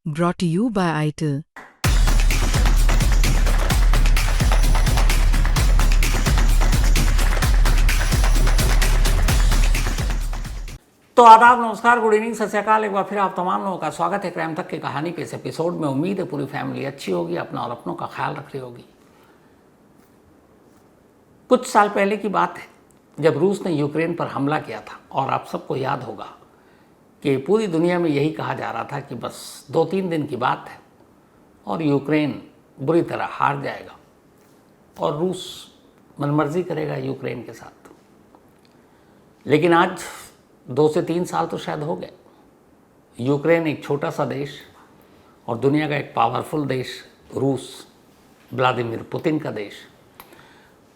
Brought to you by ITIL. तो आदाब, नमस्कार, गुड इवनिंग, सत श्री अकाल। एक बार फिर आप तमाम लोगों का स्वागत है क्राइम तक की कहानी के इस एपिसोड में। उम्मीद है पूरी फैमिली अच्छी होगी, अपना और अपनों का ख्याल रख रही होगी। कुछ साल पहले की बात है जब रूस ने यूक्रेन पर हमला किया था, और आप सबको याद होगा कि पूरी दुनिया में यही कहा जा रहा था कि बस 2-3 दिन की बात है और यूक्रेन बुरी तरह हार जाएगा और रूस मनमर्जी करेगा यूक्रेन के साथ। लेकिन आज 2 से 3 साल तो शायद हो गए। यूक्रेन एक छोटा सा देश और दुनिया का एक पावरफुल देश रूस, व्लादिमीर पुतिन का देश,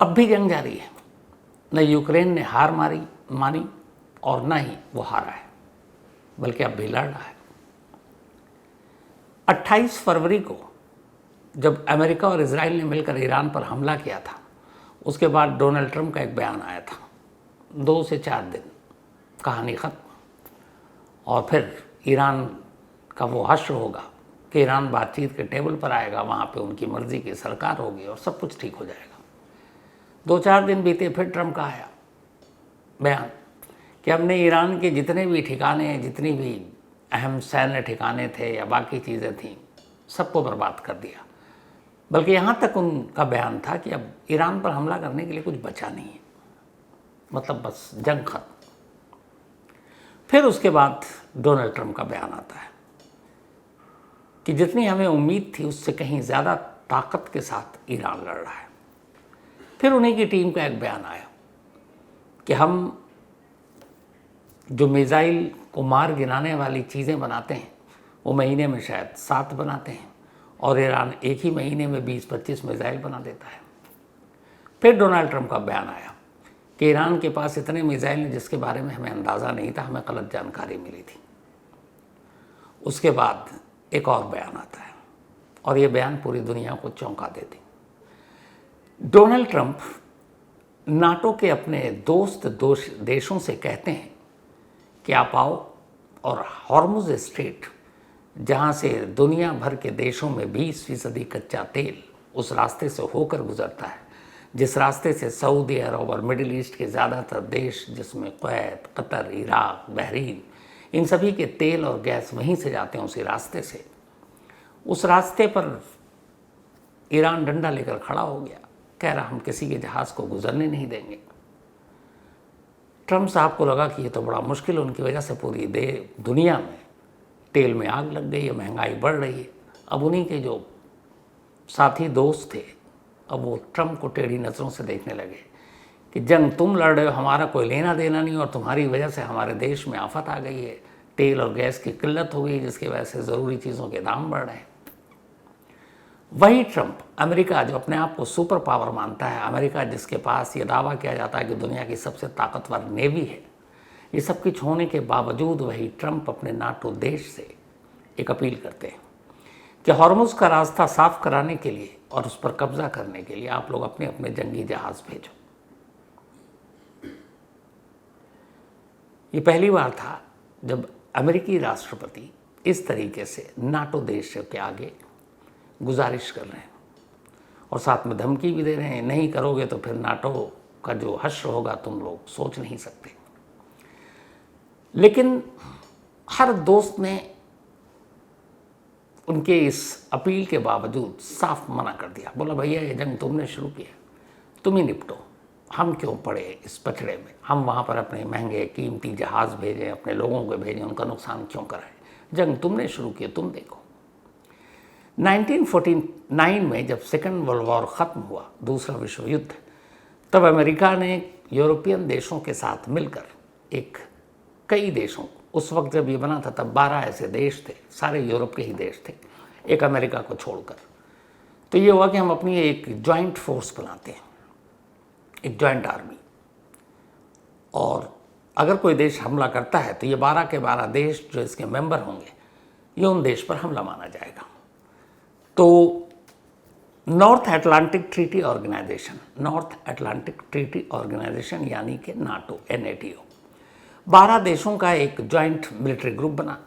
अब भी जंग जारी है। न यूक्रेन ने हार मानी और न ही वो हारा है, बल्कि अब भी लड़ रहा है। 28 फरवरी को जब अमेरिका और इजराइल ने मिलकर ईरान पर हमला किया था, उसके बाद डोनाल्ड ट्रंप का एक बयान आया था। 2 से 4 दिन कहानी ख़त्म। और फिर ईरान का वो हश्र होगा कि ईरान बातचीत के टेबल पर आएगा, वहाँ पे उनकी मर्ज़ी की सरकार होगी और सब कुछ ठीक हो जाएगा। 2-4 दिन बीते, फिर ट्रंप का आया बयान कि हमने ईरान के जितने भी ठिकाने, जितनी भी अहम सैन्य ठिकाने थे या बाकी चीज़ें थीं, सबको बर्बाद कर दिया। बल्कि यहाँ तक उनका बयान था कि अब ईरान पर हमला करने के लिए कुछ बचा नहीं है, मतलब बस जंग खत्म। फिर उसके बाद डोनाल्ड ट्रंप का बयान आता है कि जितनी हमें उम्मीद थी उससे कहीं ज़्यादा ताकत के साथ ईरान लड़ रहा है। फिर उन्हीं की टीम का एक बयान आया कि हम जो मिसाइल को मार गिराने वाली चीज़ें बनाते हैं वो महीने में शायद 7 बनाते हैं और ईरान एक ही महीने में 20-25 मिसाइल बना देता है। फिर डोनाल्ड ट्रंप का बयान आया कि ईरान के पास इतने मिसाइल हैं जिसके बारे में हमें अंदाज़ा नहीं था, हमें गलत जानकारी मिली थी। उसके बाद एक और बयान आता है और ये बयान पूरी दुनिया को चौंका देती। डोनाल्ड ट्रंप नाटो के अपने दोस्त देशों से कहते हैं कि आप आओ और हॉर्मुज़ स्ट्रेट, जहाँ से दुनिया भर के देशों में 20% कच्चा तेल उस रास्ते से होकर गुजरता है, जिस रास्ते से सऊदी अरब और मिडिल ईस्ट के ज़्यादातर देश, जिसमें कुवैत, कतर, इराक, बहरीन, इन सभी के तेल और गैस वहीं से जाते हैं, उसी रास्ते से। उस रास्ते पर ईरान डंडा लेकर खड़ा हो गया, कह रहा हम किसी के जहाज़ को गुजरने नहीं देंगे। ट्रंप साहब को लगा कि ये तो बड़ा मुश्किल, उनकी वजह से पूरी दुनिया में तेल में आग लग गई है, महंगाई बढ़ रही है। अब उन्हीं के जो साथी दोस्त थे, अब वो ट्रंप को टेढ़ी नज़रों से देखने लगे कि जंग तुम लड़ रहे हो, हमारा कोई लेना देना नहीं, और तुम्हारी वजह से हमारे देश में आफत आ गई है, तेल और गैस की किल्लत हो गई, जिसकी वजह से ज़रूरी चीज़ों के दाम बढ़ रहे हैं। वही ट्रंप, अमेरिका जो अपने आप को सुपर पावर मानता है, अमेरिका जिसके पास ये दावा किया जाता है कि दुनिया की सबसे ताकतवर नेवी है, ये सब कुछ होने के बावजूद वही ट्रंप अपने नाटो देश से एक अपील करते हैं कि हॉर्मुज़ का रास्ता साफ कराने के लिए और उस पर कब्जा करने के लिए आप लोग अपने अपने जंगी जहाज़ भेजो। ये पहली बार था जब अमेरिकी राष्ट्रपति इस तरीके से नाटो देश के आगे गुजारिश कर रहे हैं और साथ में धमकी भी दे रहे हैं, नहीं करोगे तो फिर नाटो का जो हश्र होगा तुम लोग सोच नहीं सकते। लेकिन हर दोस्त ने उनके इस अपील के बावजूद साफ मना कर दिया, बोला भैया ये जंग तुमने शुरू किया, तुम ही निपटो, हम क्यों पड़े इस पचड़े में, हम वहाँ पर अपने महंगे कीमती जहाज़ भेजें, अपने लोगों को भेजें, उनका नुकसान क्यों कराएं, जंग तुमने शुरू की, तुम देखो। 1949 में जब सेकेंड वर्ल्ड वॉर ख़त्म हुआ, दूसरा विश्व युद्ध, तब अमेरिका ने यूरोपियन देशों के साथ मिलकर कई देशों, उस वक्त जब ये बना था तब 12 ऐसे देश थे, सारे यूरोप के ही देश थे, एक अमेरिका को छोड़कर। तो ये हुआ कि हम अपनी एक जॉइंट फोर्स बनाते हैं, एक जॉइंट आर्मी, और अगर कोई देश हमला करता है तो ये 12 के 12 देश जो इसके मेंबर होंगे, ये उन देश पर हमला माना जाएगा। तो नॉर्थ अटलांटिक ट्रीटी ऑर्गेनाइजेशन यानी कि नाटो, NATO, 12 देशों का एक जॉइंट मिलिट्री ग्रुप बना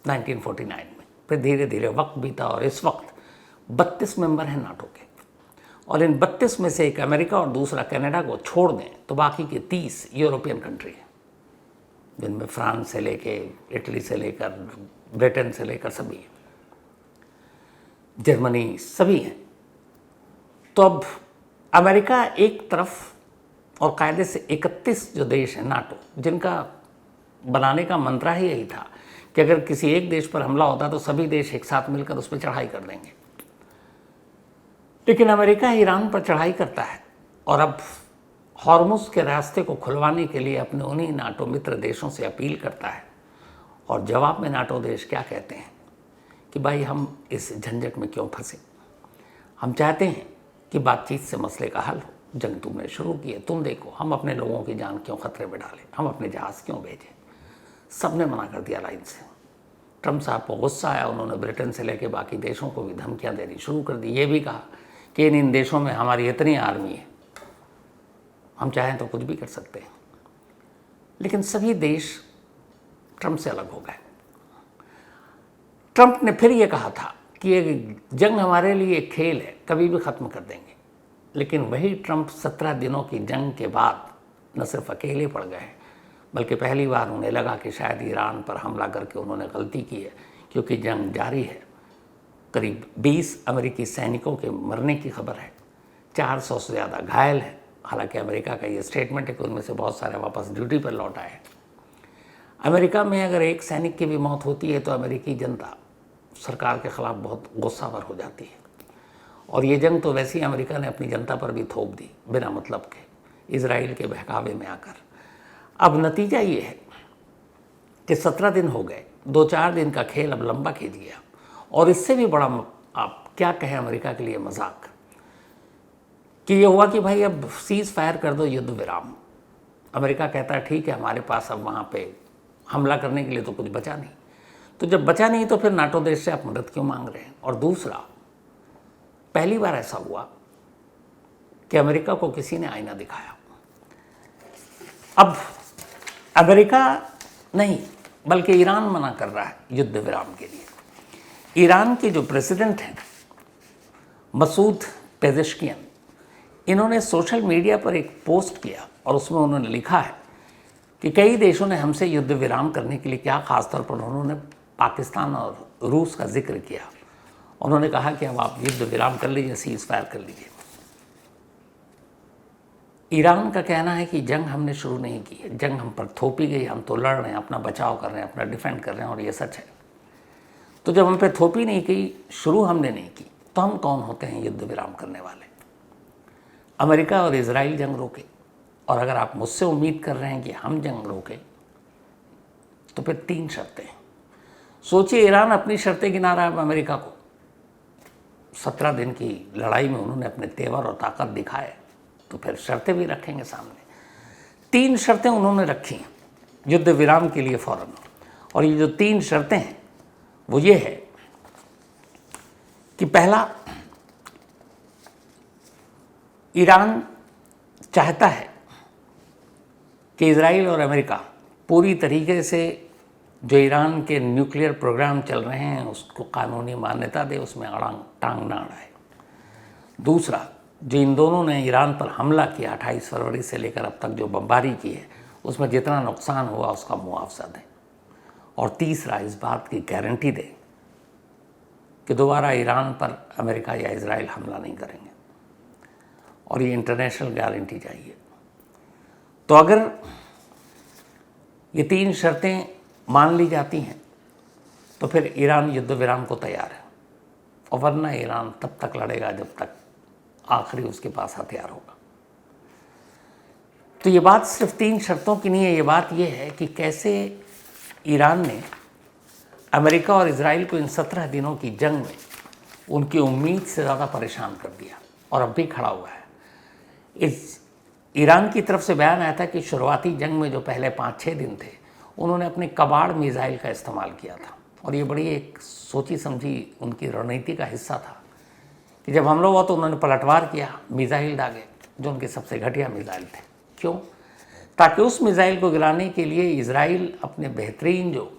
1949 में। फिर धीरे धीरे वक्त बीता और इस वक्त 32 मेंबर हैं नाटो के, और इन 32 में से एक अमेरिका और दूसरा कनाडा को छोड़ दें तो बाकी के 30 यूरोपियन कंट्री हैं, जिनमें फ्रांस से लेके इटली से लेकर ब्रिटेन से लेकर सभी हैं, जर्मनी सभी हैं। तो अब अमेरिका एक तरफ और कायदे से 31 जो देश हैं नाटो, जिनका बनाने का मंत्रा ही यही था कि अगर किसी एक देश पर हमला होता तो सभी देश एक साथ मिलकर उस पर चढ़ाई कर देंगे। लेकिन अमेरिका ईरान पर चढ़ाई करता है और अब हॉर्मुज़ के रास्ते को खुलवाने के लिए अपने उन्हीं नाटो मित्र देशों से अपील करता है, और जवाब में नाटो देश क्या कहते हैं कि भाई हम इस झंझट में क्यों फंसे, हम चाहते हैं कि बातचीत से मसले का हल हो, जंग तुमने शुरू की है, तुम देखो हम अपने लोगों की जान क्यों खतरे में डालें, हम अपने जहाज़ क्यों भेजें। सब ने मना कर दिया लाइन से। ट्रंप साहब को गुस्सा आया, उन्होंने ब्रिटेन से लेकर बाकी देशों को भी धमकियाँ देनी शुरू कर दी। ये भी कहा कि इन देशों में हमारी इतनी आर्मी है, हम चाहें तो कुछ भी कर सकते हैं। लेकिन सभी देश ट्रंप से अलग हो गए। ट्रंप ने फिर ये कहा था कि ये जंग हमारे लिए एक खेल है, कभी भी ख़त्म कर देंगे। लेकिन वही ट्रंप 17 दिनों की जंग के बाद न सिर्फ अकेले पड़ गए, बल्कि पहली बार उन्हें लगा कि शायद ईरान पर हमला करके उन्होंने गलती की है, क्योंकि जंग जारी है। करीब 20 अमेरिकी सैनिकों के मरने की खबर है, 400 से ज़्यादा घायल हैं। हालांकि अमेरिका का ये स्टेटमेंट है कि उनमें से बहुत सारे वापस ड्यूटी पर लौट आए। अमेरिका में अगर एक सैनिक की भी मौत होती है तो अमेरिकी जनता सरकार के ख़िलाफ़ बहुत गुस्सावर हो जाती है, और ये जंग तो वैसे ही अमेरिका ने अपनी जनता पर भी थोप दी बिना मतलब के, इजराइल के बहकावे में आकर। अब नतीजा ये है कि 17 दिन हो गए, 2-4 दिन का खेल अब लंबा खींच गया, और इससे भी बड़ा आप क्या कहें अमेरिका के लिए मजाक कि ये हुआ कि भाई अब सीज़ फायर कर दो, युद्ध विराम। अमेरिका कहता है ठीक है, हमारे पास अब वहाँ पे हमला करने के लिए तो कुछ बचा नहीं। तो जब बचा नहीं तो फिर नाटो देश से आप मदद क्यों मांग रहे हैं। और दूसरा, पहली बार ऐसा हुआ कि अमेरिका को किसी ने आईना दिखाया। अब अमेरिका नहीं बल्कि ईरान मना कर रहा है युद्ध विराम के लिए। ईरान के जो प्रेसिडेंट हैं मसूद पेजेश्कियन, इन्होंने सोशल मीडिया पर एक पोस्ट किया और उसमें उन्होंने लिखा है कि कई देशों ने हमसे युद्ध विराम करने के लिए क्या, खासतौर पर उन्होंने पाकिस्तान और रूस का जिक्र किया। उन्होंने कहा कि अब आप युद्ध विराम कर लीजिए, सीज़ फायर कर लीजिए। ईरान का कहना है कि जंग हमने शुरू नहीं की है, जंग हम पर थोपी गई, हम तो लड़ रहे हैं, अपना बचाव कर रहे हैं, अपना डिफेंड कर रहे हैं, और ये सच है। तो जब हम पे थोपी नहीं की, शुरू हमने नहीं की, तो हम कौन होते हैं युद्ध विराम करने वाले। अमेरिका और इजराइल जंग रोके, और अगर आप मुझसे उम्मीद कर रहे हैं कि हम जंग रोकें तो फिर 3 शर्तें हैं। सोचिए, ईरान अपनी शर्तें गिना रहा है अमेरिका को। 17 दिन की लड़ाई में उन्होंने अपने तेवर और ताकत दिखाए, तो फिर शर्तें भी रखेंगे सामने। 3 शर्तें उन्होंने रखी युद्ध विराम के लिए फ़ौरन, और ये जो 3 शर्तें हैं वो ये है कि पहला, ईरान चाहता है कि इजराइल और अमेरिका पूरी तरीके से जो ईरान के न्यूक्लियर प्रोग्राम चल रहे हैं उसको कानूनी मान्यता दे, उसमें टांग ना अड़ाए। दूसरा, जो इन दोनों ने ईरान पर हमला किया 28 फरवरी से लेकर अब तक जो बमबारी की है, उसमें जितना नुकसान हुआ उसका मुआवजा दें। और तीसरा, इस बात की गारंटी दें कि दोबारा ईरान पर अमेरिका या इजराइल हमला नहीं करेंगे, और ये इंटरनेशनल गारंटी चाहिए। तो अगर ये 3 शर्तें मान ली जाती हैं तो फिर ईरान युद्ध विराम को तैयार है, और वरना ईरान तब तक लड़ेगा जब तक आखिरी उसके पास हथियार होगा। तो ये बात सिर्फ 3 शर्तों की नहीं है, ये बात ये है कि कैसे ईरान ने अमेरिका और इजराइल को इन 17 दिनों की जंग में उनकी उम्मीद से ज़्यादा परेशान कर दिया, और अब भी खड़ा हुआ है। इस ईरान की तरफ से बयान आया था कि शुरुआती जंग में जो पहले 5-6 दिन थे उन्होंने अपने कबाड़ मिसाइल का इस्तेमाल किया था, और ये बड़ी एक सोची समझी उनकी रणनीति का हिस्सा था कि जब हमला हुआ तो उन्होंने पलटवार किया, मिसाइल दागे जो उनके सबसे घटिया मिसाइल थे। क्यों? ताकि उस मिसाइल को गिराने के लिए इजराइल अपने बेहतरीन जो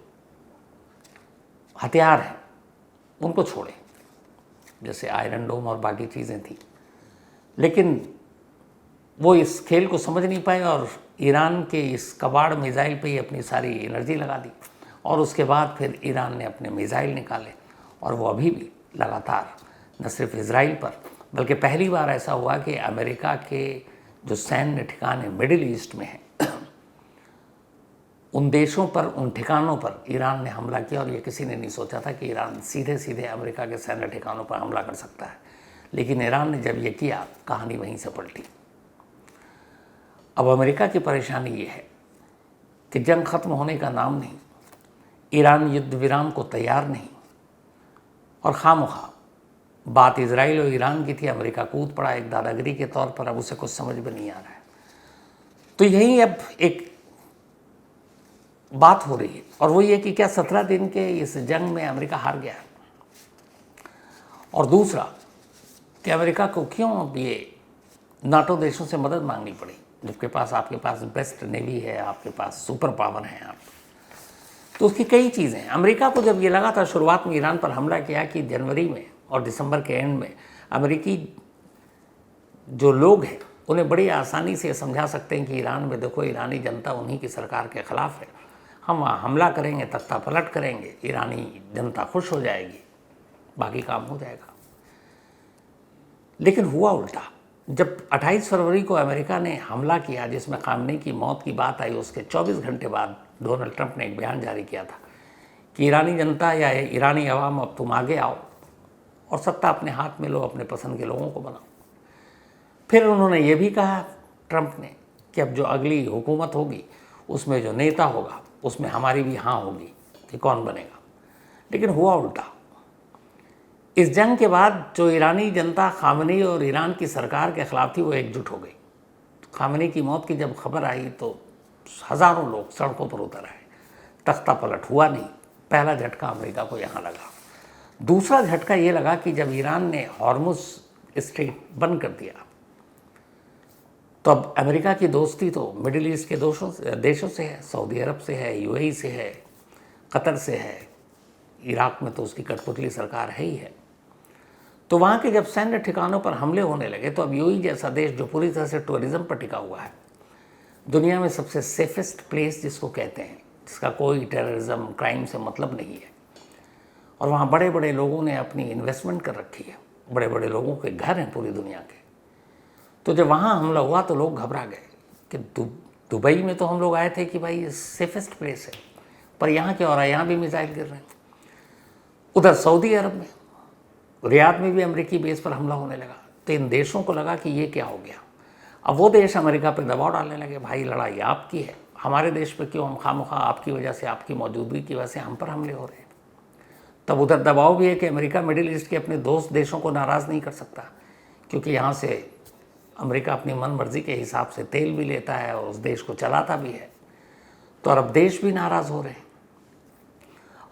हथियार हैं उनको छोड़े, जैसे आयरन डोम और बाकी चीज़ें थी, लेकिन वो इस खेल को समझ नहीं पाए और ईरान के इस कबाड़ मिज़ाइल पे ही अपनी सारी एनर्जी लगा दी। और उसके बाद फिर ईरान ने अपने मिज़ाइल निकाले और वो अभी भी लगातार न सिर्फ इजराइल पर, बल्कि पहली बार ऐसा हुआ कि अमेरिका के जो सैन्य ठिकाने मिडिल ईस्ट में हैं उन देशों पर, उन ठिकानों पर ईरान ने हमला किया। और ये किसी ने नहीं सोचा था कि ईरान सीधे सीधे अमेरिका के सैन्य ठिकानों पर हमला कर सकता है, लेकिन ईरान ने जब ये किया, कहानी वहीं से पलटी। अब अमेरिका की परेशानी ये है कि जंग ख़त्म होने का नाम नहीं, ईरान युद्ध विराम को तैयार नहीं, और खामखा बात इजराइल और ईरान की थी, अमेरिका कूद पड़ा एक दादागिरी के तौर पर। अब उसे कुछ समझ में नहीं आ रहा है। तो यही अब एक बात हो रही है, और वो ये कि क्या 17 दिन के इस जंग में अमेरिका हार गया, और दूसरा कि अमेरिका को क्यों अब ये नाटो देशों से मदद मांगनी पड़ी, जबकि आपके पास बेस्ट नेवी है, आपके पास सुपर पावर है आप। तो उसकी कई चीज़ें हैं। अमेरिका को जब ये लगा था शुरुआत में ईरान पर हमला किया कि जनवरी में और दिसंबर के एंड में अमेरिकी जो लोग हैं उन्हें बड़ी आसानी से समझा सकते हैं कि ईरान में देखो, ईरानी जनता उन्हीं की सरकार के ख़िलाफ़ है, हम हमला करेंगे, तख्ता पलट करेंगे, ईरानी जनता खुश हो जाएगी, बाकी काम हो जाएगा। लेकिन हुआ उल्टा। जब 28 फरवरी को अमेरिका ने हमला किया, जिसमें खामनेई की मौत की बात आई, उसके 24 घंटे बाद डोनाल्ड ट्रंप ने एक बयान जारी किया था कि ईरानी जनता या ईरानी अवाम, अब तुम आगे आओ और सत्ता अपने हाथ में लो, अपने पसंद के लोगों को बनाओ। फिर उन्होंने ये भी कहा ट्रंप ने कि अब जो अगली हुकूमत होगी उसमें जो नेता होगा उसमें हमारी भी हाँ होगी कि कौन बनेगा। लेकिन हुआ उल्टा। इस जंग के बाद जो ईरानी जनता खामनेई और ईरान की सरकार के ख़िलाफ़ थी, वो एकजुट हो गई। खामनेई की मौत की जब खबर आई तो हज़ारों लोग सड़कों पर उतर आए। तख्ता पलट हुआ नहीं। पहला झटका अमेरिका को यहाँ लगा। दूसरा झटका ये लगा कि जब ईरान ने हॉर्मुज़ स्ट्रेट बंद कर दिया, तो अब अमेरिका की दोस्ती तो मिडिल ईस्ट के देशों से है, सऊदी अरब से है, यूएई से है, कतर से है, इराक में तो उसकी कठपुतली सरकार है ही है। तो वहाँ के जब सैन्य ठिकानों पर हमले होने लगे, तो अब यूएई जैसा देश जो पूरी तरह से टूरिज़्म पर टिका हुआ है, दुनिया में सबसे सेफेस्ट प्लेस जिसको कहते हैं, जिसका कोई टेररिज्म क्राइम से मतलब नहीं है, और वहाँ बड़े बड़े लोगों ने अपनी इन्वेस्टमेंट कर रखी है, बड़े बड़े लोगों के घर हैं पूरी दुनिया के। तो जब वहाँ हमला हुआ तो लोग घबरा गए कि दुबई में तो हम लोग आए थे कि भाई ये सेफेस्ट प्लेस है, पर यहाँ क्या हो रहा है, यहाँ भी मिसाइल गिर रहे हैं। उधर सऊदी अरब में, रियाद में भी अमेरिकी बेस पर हमला होने लगा। तो इन देशों को लगा कि ये क्या हो गया। अब वो देश अमेरिका पर दबाव डालने लगे, भाई लड़ाई आपकी है, हमारे देश पर क्यों हम खामखा आपकी वजह से, आपकी मौजूदगी की वजह से हम पर हमले हो रहे हैं। तब उधर दबाव भी है कि अमेरिका मिडिल ईस्ट के अपने दोस्त देशों को नाराज़ नहीं कर सकता, क्योंकि यहाँ से अमेरिका अपनी मन मर्जी के हिसाब से तेल भी लेता है और उस देश को चलाता भी है। तो अरब देश भी नाराज़ हो रहे हैं।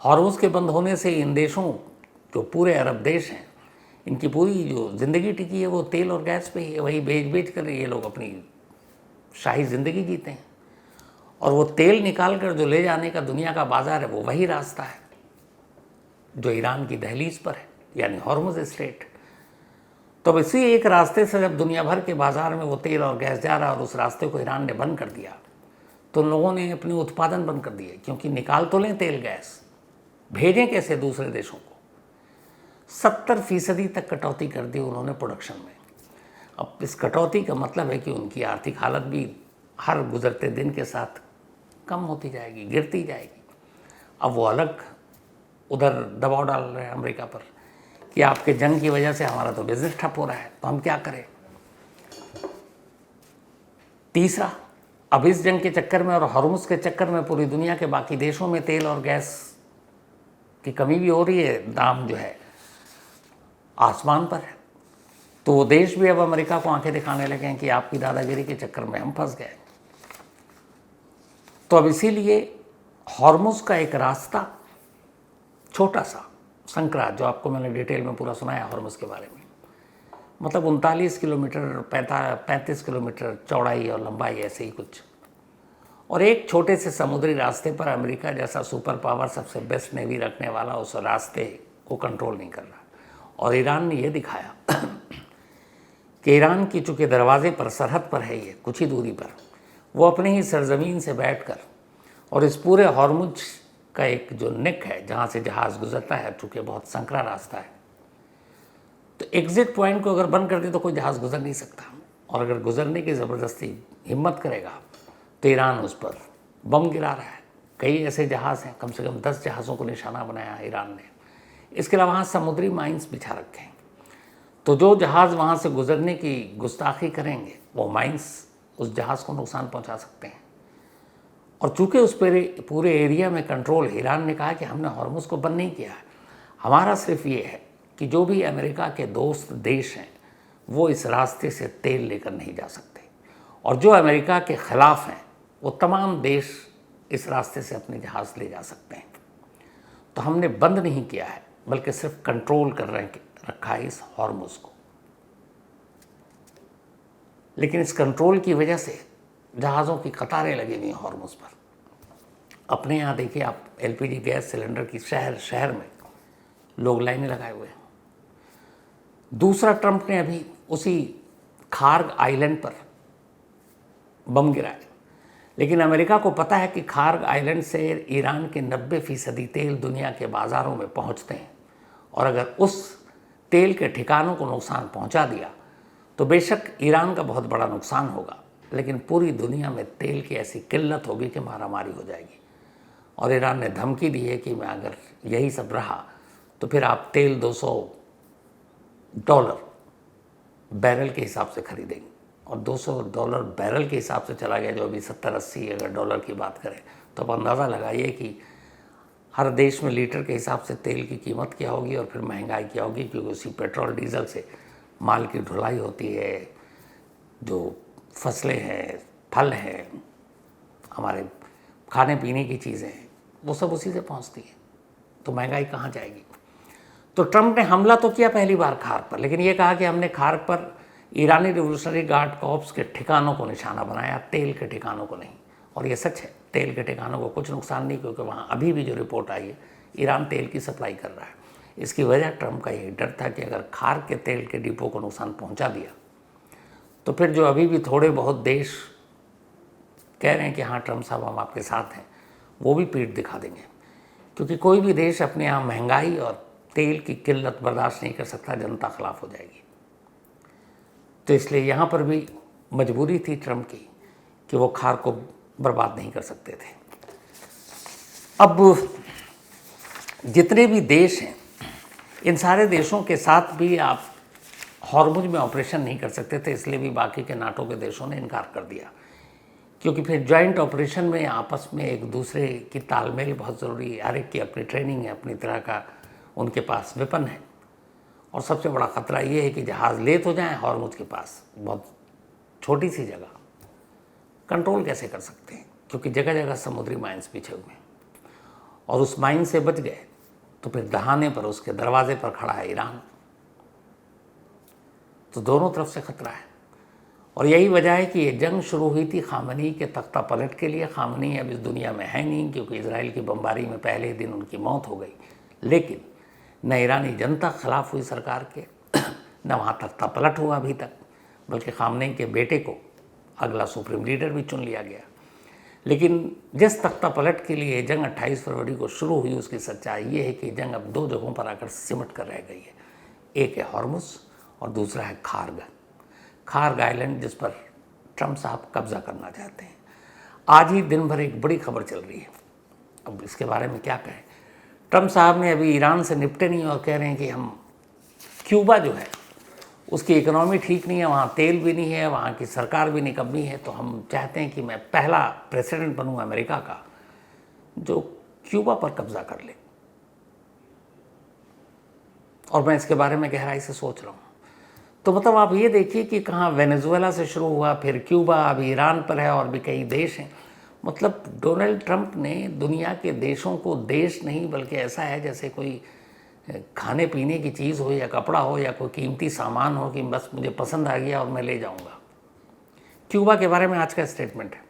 हॉर्मुज़ के बंद होने से इन देशों, जो पूरे अरब देश हैं, इनकी पूरी जो ज़िंदगी टिकी है वो तेल और गैस पे ही है। वही बेच कर ये लोग अपनी शाही ज़िंदगी जीते हैं, और वो तेल निकाल कर जो ले जाने का दुनिया का बाज़ार है, वो वही रास्ता है जो ईरान की दहलीज पर है, यानी हॉर्मुज़ स्ट्रेट। तो अब इसी एक रास्ते से जब दुनिया भर के बाज़ार में वो तेल और गैस जा रहा है और उस रास्ते को ईरान ने बंद कर दिया, तो लोगों ने अपने उत्पादन बंद कर दिए, क्योंकि निकाल तो लें तेल गैस, भेजें कैसे दूसरे देशों को। 70% तक कटौती कर दी उन्होंने प्रोडक्शन में। अब इस कटौती का मतलब है कि उनकी आर्थिक हालत भी हर गुजरते दिन के साथ कम होती जाएगी, गिरती जाएगी। अब वो अलग उधर दबाव डाल रहे हैं अमेरिका पर कि आपके जंग की वजह से हमारा तो बिजनेस ठप हो रहा है, तो हम क्या करें। तीसरा, अब इस जंग के चक्कर में और हॉर्मुज़ के चक्कर में पूरी दुनिया के बाकी देशों में तेल और गैस की कमी भी हो रही है, दाम जो है आसमान पर है। तो वो देश भी अब अमेरिका को आंखें दिखाने लगे हैं कि आपकी दादागिरी के चक्कर में हम फंस गए। तो अब इसीलिए हॉर्मुज़ का एक रास्ता, छोटा सा संकरा, जो आपको मैंने डिटेल में पूरा सुनाया हॉर्मुज़ के बारे में, मतलब 39 किलोमीटर 35 किलोमीटर चौड़ाई और लंबाई, ऐसे ही कुछ। और एक छोटे से समुद्री रास्ते पर अमेरिका जैसा सुपर पावर, सबसे बेस्ट नेवी रखने वाला, उस रास्ते वो कंट्रोल नहीं कर रहा। और ईरान ने ये दिखाया कि ईरान की चूँकि दरवाजे पर, सरहद पर है, ये कुछ ही दूरी पर, वो अपने ही सरजमीन से बैठकर और इस पूरे हॉर्मुज का एक जो नेक है जहाँ से जहाज़ गुजरता है, चूँकि बहुत संकरा रास्ता है, तो एग्जिट पॉइंट को अगर बंद कर दे तो कोई जहाज़ गुजर नहीं सकता। और अगर गुजरने की ज़बरदस्ती हिम्मत करेगा तो ईरान उस पर बम गिरा रहा है। कई ऐसे जहाज़ हैं, कम से कम 10 जहाज़ों को निशाना बनाया ईरान ने। इसके अलावा वहाँ समुद्री माइंस बिछा रखे हैं, तो जो जहाज़ वहाँ से गुजरने की गुस्ताखी करेंगे वो माइंस उस जहाज़ को नुकसान पहुँचा सकते हैं। और चूँकि उस पूरे एरिया में कंट्रोल, ईरान ने कहा कि हमने हॉर्मुज़ को बंद नहीं किया है, हमारा सिर्फ ये है कि जो भी अमेरिका के दोस्त देश हैं वो इस रास्ते से तेल लेकर नहीं जा सकते, और जो अमेरिका के ख़िलाफ़ हैं वो तमाम देश इस रास्ते से अपने जहाज़ ले जा सकते हैं। तो हमने बंद नहीं किया है, बल्कि सिर्फ कंट्रोल कर रखा है इस हॉर्मुज़ को। लेकिन इस कंट्रोल की वजह से जहाज़ों की कतारें लगी हुई हैं हॉर्मुज़ पर। अपने यहाँ देखिए आप, एलपीजी गैस सिलेंडर की शहर शहर में लोग लाइनें लगाए हुए हैं। दूसरा, ट्रंप ने अभी उसी खार्ग आइलैंड पर बम गिराए, लेकिन अमेरिका को पता है कि खार्ग आइलैंड से ईरान के 90% तेल दुनिया के बाज़ारों में पहुंचते हैं, और अगर उस तेल के ठिकानों को नुकसान पहुंचा दिया तो बेशक ईरान का बहुत बड़ा नुकसान होगा, लेकिन पूरी दुनिया में तेल की ऐसी किल्लत होगी कि मारामारी हो जाएगी। और ईरान ने धमकी दी है कि मैं अगर यही सब रहा तो फिर आप तेल $200 बैरल के हिसाब से खरीदेंगे, और $200 बैरल के हिसाब से चला गया, जो अभी 70-80 अगर डॉलर की बात करें तो आप अंदाज़ा लगाइए कि हर देश में लीटर के हिसाब से तेल की कीमत क्या होगी, और फिर महंगाई क्या होगी, क्योंकि उसी पेट्रोल डीजल से माल की ढुलाई होती है, जो फसलें हैं, फल हैं, हमारे खाने पीने की चीज़ें हैं, वो सब उसी से पहुंचती है, तो महंगाई कहाँ जाएगी। तो ट्रंप ने हमला तो किया पहली बार खार्ग पर, लेकिन ये कहा कि हमने खार्ग पर ईरानी रिवोल्यूशनरी गार्ड कॉर्प्स के ठिकानों को निशाना बनाया, तेल के ठिकानों को नहीं। और ये सच है, तेल के ठिकानों को कुछ नुकसान नहीं, क्योंकि वहाँ अभी भी जो रिपोर्ट आई है ईरान तेल की सप्लाई कर रहा है। इसकी वजह ट्रंप का यही डर था कि अगर खार्ग के तेल के डिपो को नुकसान पहुँचा दिया तो फिर जो अभी भी थोड़े बहुत देश कह रहे हैं कि हाँ ट्रंप साहब हम आपके साथ हैं, वो भी पीठ दिखा देंगे, क्योंकि कोई भी देश अपने यहाँ महंगाई और तेल की किल्लत बर्दाश्त नहीं कर सकता, जनता खिलाफ हो जाएगी। तो इसलिए यहाँ पर भी मजबूरी थी ट्रंप की कि वो खार्ग को बर्बाद नहीं कर सकते थे। अब जितने भी देश हैं, इन सारे देशों के साथ भी आप हॉर्मुज में ऑपरेशन नहीं कर सकते थे, इसलिए भी बाकी के नाटो के देशों ने इनकार कर दिया, क्योंकि फिर जॉइंट ऑपरेशन में आपस में एक दूसरे की तालमेल बहुत ज़रूरी है। हर एक की अपनी ट्रेनिंग है, अपनी तरह का उनके पास वेपन है, और सबसे बड़ा ख़तरा ये है कि जहाज़ लेट हो जाएं हॉर्मुज के पास, बहुत छोटी सी जगह, कंट्रोल कैसे कर सकते हैं, क्योंकि जगह जगह समुद्री माइंस पीछे हुए हैं, और उस माइन से बच गए तो फिर दहाने पर, उसके दरवाजे पर खड़ा है ईरान। तो दोनों तरफ से खतरा है, और यही वजह है कि ये जंग शुरू हुई थी खामनी के तख्ता पलट के लिए। खामनी अब इस दुनिया में है नहीं, क्योंकि इजराइल की बमबारी में पहले दिन उनकी मौत हो गई, लेकिन न ईरानी जनता खिलाफ हुई सरकार के, न वहाँ तख्ता पलट हुआ अभी तक, बल्कि खामनी के बेटे को अगला सुप्रीम लीडर भी चुन लिया गया। लेकिन जिस तख्ता पलट के लिए जंग 28 फरवरी को शुरू हुई, उसकी सच्चाई ये है कि जंग अब 2 जगहों पर आकर सिमट कर रह गई है। एक है हॉर्मुज और दूसरा है खार्ग आइलैंड, जिस पर ट्रंप साहब कब्जा करना चाहते हैं। आज ही दिन भर एक बड़ी खबर चल रही है, अब इसके बारे में क्या कहें। ट्रंप साहब ने अभी ईरान से निपटे नहीं और कह रहे हैं कि हम, क्यूबा जो है उसकी इकोनॉमी ठीक नहीं है, वहाँ तेल भी नहीं है, वहाँ की सरकार भी निकम्मी है, तो हम चाहते हैं कि मैं पहला प्रेसिडेंट बनूँ अमेरिका का जो क्यूबा पर कब्जा कर ले। और मैं इसके बारे में गहराई से सोच रहा हूँ। तो मतलब आप ये देखिए कि कहाँ वेनेजुएला से शुरू हुआ, फिर क्यूबा, अभी ईरान पर है, और भी कई देश हैं। मतलब डोनाल्ड ट्रंप ने दुनिया के देशों को देश नहीं, बल्कि ऐसा है जैसे कोई खाने पीने की चीज़ हो या कपड़ा हो या कोई कीमती सामान हो कि बस मुझे पसंद आ गया और मैं ले जाऊंगा। क्यूबा के बारे में आज का स्टेटमेंट है,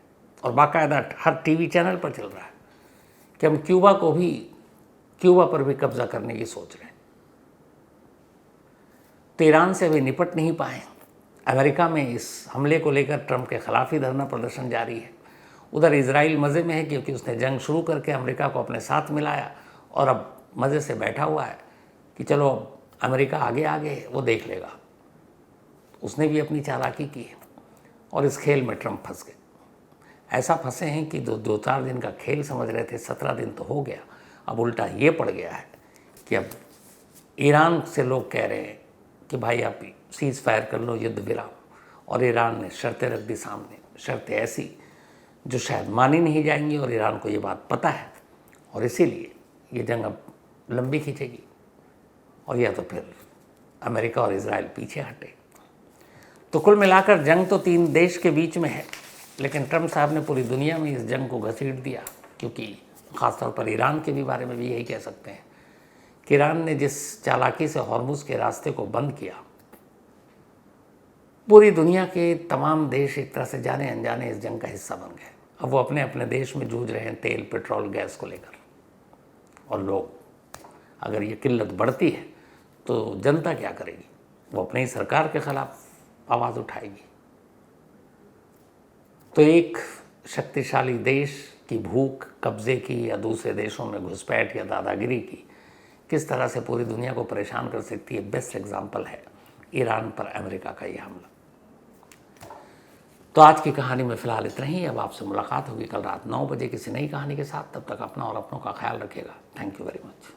और बाकायदा हर टीवी चैनल पर चल रहा है कि हम क्यूबा पर भी कब्जा करने की सोच रहे हैं। तो ईरान से अभी निपट नहीं पाए। अमेरिका में इस हमले को लेकर ट्रंप के खिलाफ ही धरना प्रदर्शन जारी है। उधर इजराइल मज़े में है क्योंकि उसने जंग शुरू करके अमेरिका को अपने साथ मिलाया और अब मज़े से बैठा हुआ है कि चलो अमेरिका आगे आगे वो देख लेगा। उसने भी अपनी चालाकी की है और इस खेल में ट्रंप फंस गए। ऐसा फंसे हैं कि 2-4 दिन का खेल समझ रहे थे, 17 दिन तो हो गया, अब उल्टा ये पड़ गया है कि अब ईरान से लोग कह रहे हैं कि भाई आप सीज़ फायर कर लो, युद्ध विराम, और ईरान ने शर्तें रख दी सामने, शर्तें ऐसी जो शायद मानी नहीं जाएंगी और ईरान को ये बात पता है और इसीलिए ये जंग अब लंबी खींचेगी और या तो फिर अमेरिका और इजराइल पीछे हटे। तो कुल मिलाकर जंग तो 3 देश के बीच में है, लेकिन ट्रंप साहब ने पूरी दुनिया में इस जंग को घसीट दिया, क्योंकि ख़ासतौर पर ईरान के भी बारे में भी यही कह सकते हैं कि ईरान ने जिस चालाकी से हॉर्मुज़ के रास्ते को बंद किया, पूरी दुनिया के तमाम देश एक तरह से जाने अनजाने इस जंग का हिस्सा बन गए। अब वो अपने अपने देश में जूझ रहे हैं तेल, पेट्रोल, गैस को लेकर, और लोग, अगर ये किल्लत बढ़ती है तो जनता क्या करेगी? वो अपनी ही सरकार के खिलाफ आवाज़ उठाएगी। तो एक शक्तिशाली देश की भूख कब्ज़े की या दूसरे देशों में घुसपैठ या दादागिरी की किस तरह से पूरी दुनिया को परेशान कर सकती है, बेस्ट एग्जाम्पल है ईरान पर अमेरिका का ये हमला। तो आज की कहानी में फ़िलहाल इतना ही। अब आपसे मुलाकात होगी कल रात 9 बजे किसी नई कहानी के साथ। तब तक अपना और अपनों का ख्याल रखिएगा। Thank you very much.